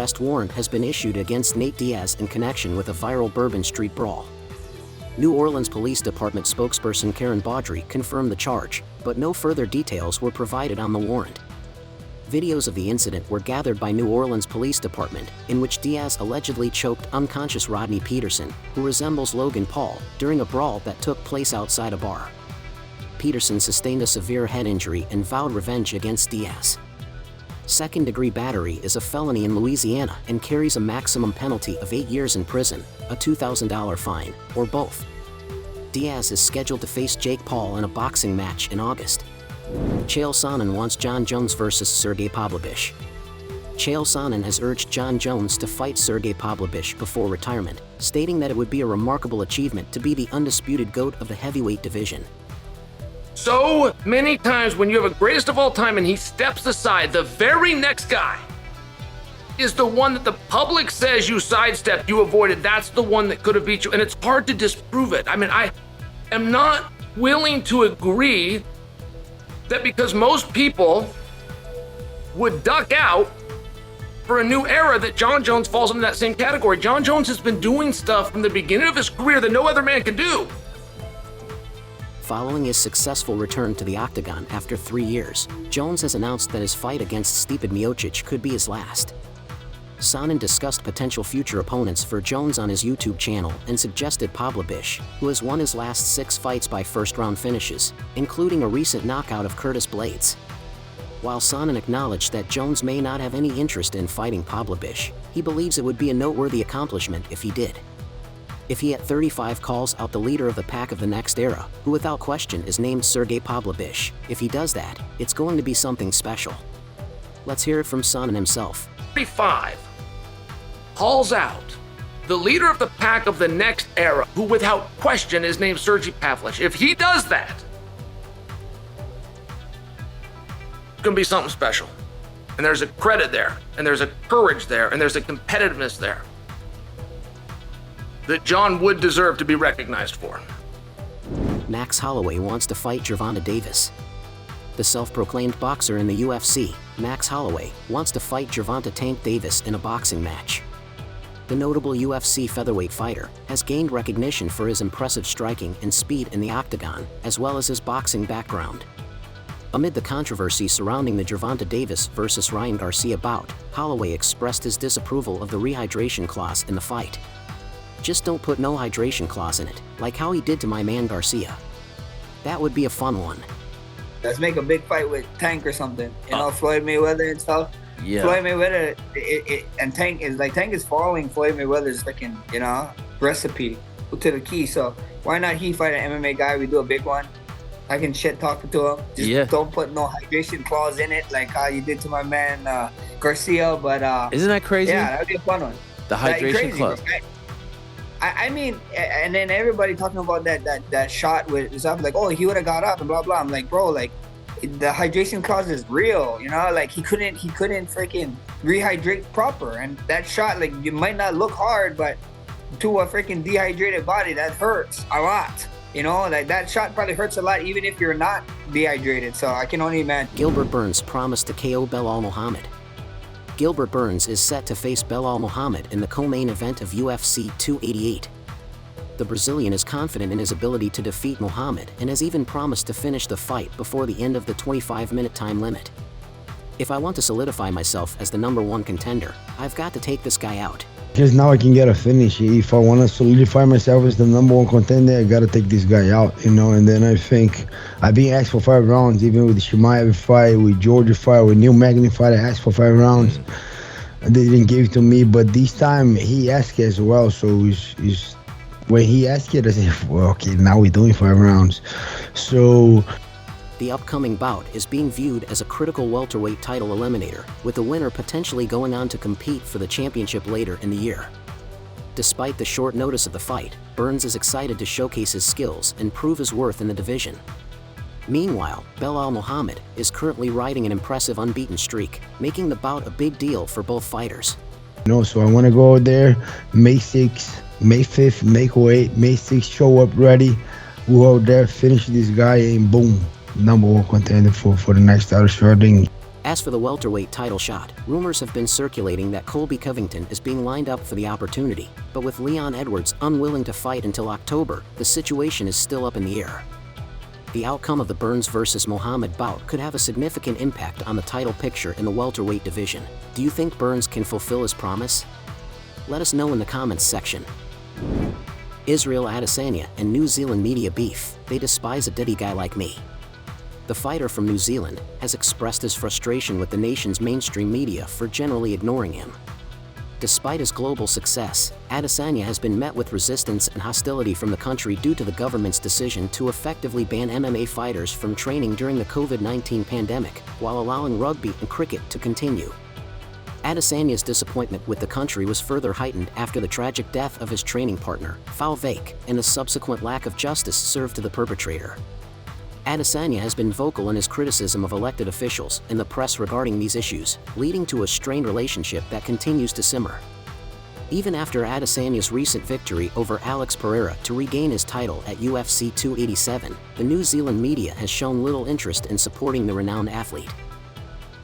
arrest warrant has been issued against Nate Diaz in connection with a viral Bourbon Street brawl. New Orleans Police Department spokesperson Karen Baudry confirmed the charge, but no further details were provided on the warrant. Videos of the incident were gathered by New Orleans Police Department, in which Diaz allegedly choked unconscious Rodney Peterson, who resembles Logan Paul, during a brawl that took place outside a bar. Peterson sustained a severe head injury and vowed revenge against Diaz. Second-degree battery is a felony in Louisiana and carries a maximum penalty of 8 years in prison, a $2,000 fine, or both. Diaz is scheduled to face Jake Paul in a boxing match in August. Chael Sonnen wants Jon Jones versus Sergei Pavlovich. Chael Sonnen has urged Jon Jones to fight Sergei Pavlovich before retirement, stating that it would be a remarkable achievement to be the undisputed GOAT of the heavyweight division. So many times when you have a greatest of all time and he steps aside, the very next guy is the one that the public says you sidestepped, you avoided. That's the one that could have beat you. And it's hard to disprove it. I mean, I am not willing to agree that because most people would duck out for a new era that Jon Jones falls into that same category. Jon Jones has been doing stuff from the beginning of his career that no other man can do. Following his successful return to the octagon after 3 years, Jones has announced that his fight against Stipe Miocic could be his last. Sonnen discussed potential future opponents for Jones on his YouTube channel and suggested Pavlovich, who has won his last 6 fights by first-round finishes, including a recent knockout of Curtis Blades. While Sonnen acknowledged that Jones may not have any interest in fighting Pavlovich, he believes it would be a noteworthy accomplishment if he did. If he at 35 calls out the leader of the pack of the next era, who without question is named Sergei Pavlovich, if he does that, it's going to be something special. Let's hear it from Sonnen himself. 35 calls out the leader of the pack of the next era, who without question is named Sergei Pavlovich. If he does that, it's gonna be something special. And there's a credit there, and there's a courage there, and there's a competitiveness there that Jon would deserve to be recognized for. Max Holloway wants to fight Gervonta Davis. The self-proclaimed boxer in the UFC, Max Holloway, wants to fight Gervonta "Tank" Davis in a boxing match. The notable UFC featherweight fighter has gained recognition for his impressive striking and speed in the octagon, as well as his boxing background. Amid the controversy surrounding the Gervonta Davis versus Ryan Garcia bout, Holloway expressed his disapproval of the rehydration clause in the fight. Just don't put no hydration clause in it, like how he did to my man Garcia. That would be a fun one. Let's make a big fight with Tank or something. You know, Floyd Mayweather and stuff. Yeah. Floyd Mayweather and Tank is following Floyd Mayweather's freaking, recipe to the key. So why not he fight an MMA guy? We do a big one. I can shit talk to him. Just don't put no hydration clause in it, like how you did to my man Garcia. But isn't that crazy? Yeah, that would be a fun one. The hydration clause. Right? I mean, and then everybody talking about that shot with stuff like, oh, he would have got up and blah blah. I'm like, bro, like the hydration clause is real, like he couldn't freaking rehydrate proper, and that shot, like, you might not look hard, but to a freaking dehydrated body, that hurts a lot. Like that shot probably hurts a lot even if you're not dehydrated. So I can only imagine. Gilbert Burns promised to KO Belal Muhammad. Gilbert Burns is set to face Belal Muhammad in the co-main event of UFC 288. The Brazilian is confident in his ability to defeat Muhammad and has even promised to finish the fight before the end of the 25-minute time limit. If I want to solidify myself as the #1 contender, I've got to take this guy out. Because now I can get a finish. If I want to solidify myself as the #1 contender, I got to take this guy out, and then I think I've been asked for 5 rounds, even with the Chimaev fight, with Georgia fight, with Neil Magny fight, I asked for 5 rounds. They didn't give it to me, but this time he asked as well, so it's when he asked it, I said, well, okay, now we're doing 5 rounds. So the upcoming bout is being viewed as a critical welterweight title eliminator, with the winner potentially going on to compete for the championship later in the year. Despite the short notice of the fight, Burns is excited to showcase his skills and prove his worth in the division. Meanwhile, Belal Muhammad is currently riding an impressive unbeaten streak, making the bout a big deal for both fighters. So I want to go out there, May 6th, May 5th, May 8th, May 6th, show up ready, go out there, finish this guy, and boom, #1 contender for the next title shot. As for the welterweight title shot, rumors have been circulating that Colby Covington is being lined up for the opportunity, but with Leon Edwards unwilling to fight until October, the situation is still up in the air. The outcome of the Burns vs. Muhammad bout could have a significant impact on the title picture in the welterweight division. Do you think Burns can fulfill his promise? Let us know in the comments section. Israel Adesanya and New Zealand media beef. They despise a dirty guy like me. The fighter from New Zealand has expressed his frustration with the nation's mainstream media for generally ignoring him. Despite his global success, Adesanya has been met with resistance and hostility from the country due to the government's decision to effectively ban MMA fighters from training during the COVID-19 pandemic, while allowing rugby and cricket to continue. Adesanya's disappointment with the country was further heightened after the tragic death of his training partner, Pavlovich, and the subsequent lack of justice served to the perpetrator. Adesanya has been vocal in his criticism of elected officials and the press regarding these issues, leading to a strained relationship that continues to simmer. Even after Adesanya's recent victory over Alex Pereira to regain his title at UFC 287, the New Zealand media has shown little interest in supporting the renowned athlete.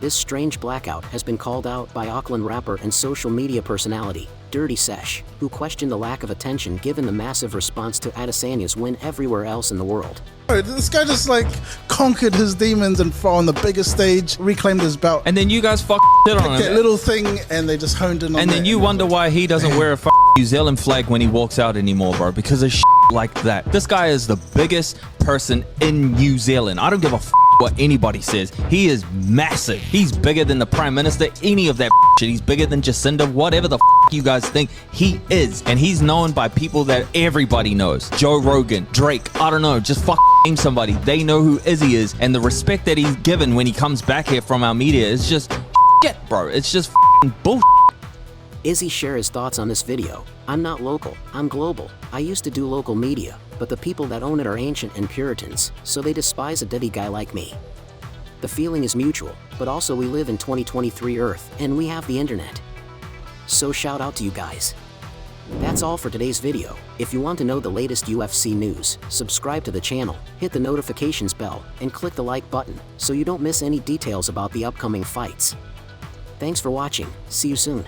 This strange blackout has been called out by Auckland rapper and social media personality, Dirty Sesh, who questioned the lack of attention given the massive response to Adesanya's win everywhere else in the world. This guy just like conquered his demons and fought on the biggest stage, reclaimed his belt. And then you guys shit on him. That little thing, and they just honed in on And then you wonder why he doesn't wear a New Zealand flag when he walks out anymore, bro. Because of like that. This guy is the biggest person in New Zealand. I don't give a what anybody says. He is massive. He's bigger than the Prime Minister, any of that shit. He's bigger than Jacinda, whatever the you guys think he is. And he's known by people that everybody knows. Joe Rogan, Drake, I don't know, just name somebody. They know who Izzy is, and the respect that he's given when he comes back here from our media is just shit, bro. It's just bullshit. Izzy share his thoughts on this video. I'm not local, I'm global. I used to do local media, but the people that own it are ancient and Puritans, so they despise a dirty guy like me. The feeling is mutual, but also we live in 2023 Earth, and we have the internet. So shout out to you guys. That's all for today's video. If you want to know the latest UFC news, subscribe to the channel, hit the notifications bell, and click the like button so you don't miss any details about the upcoming fights. Thanks for watching. See you soon.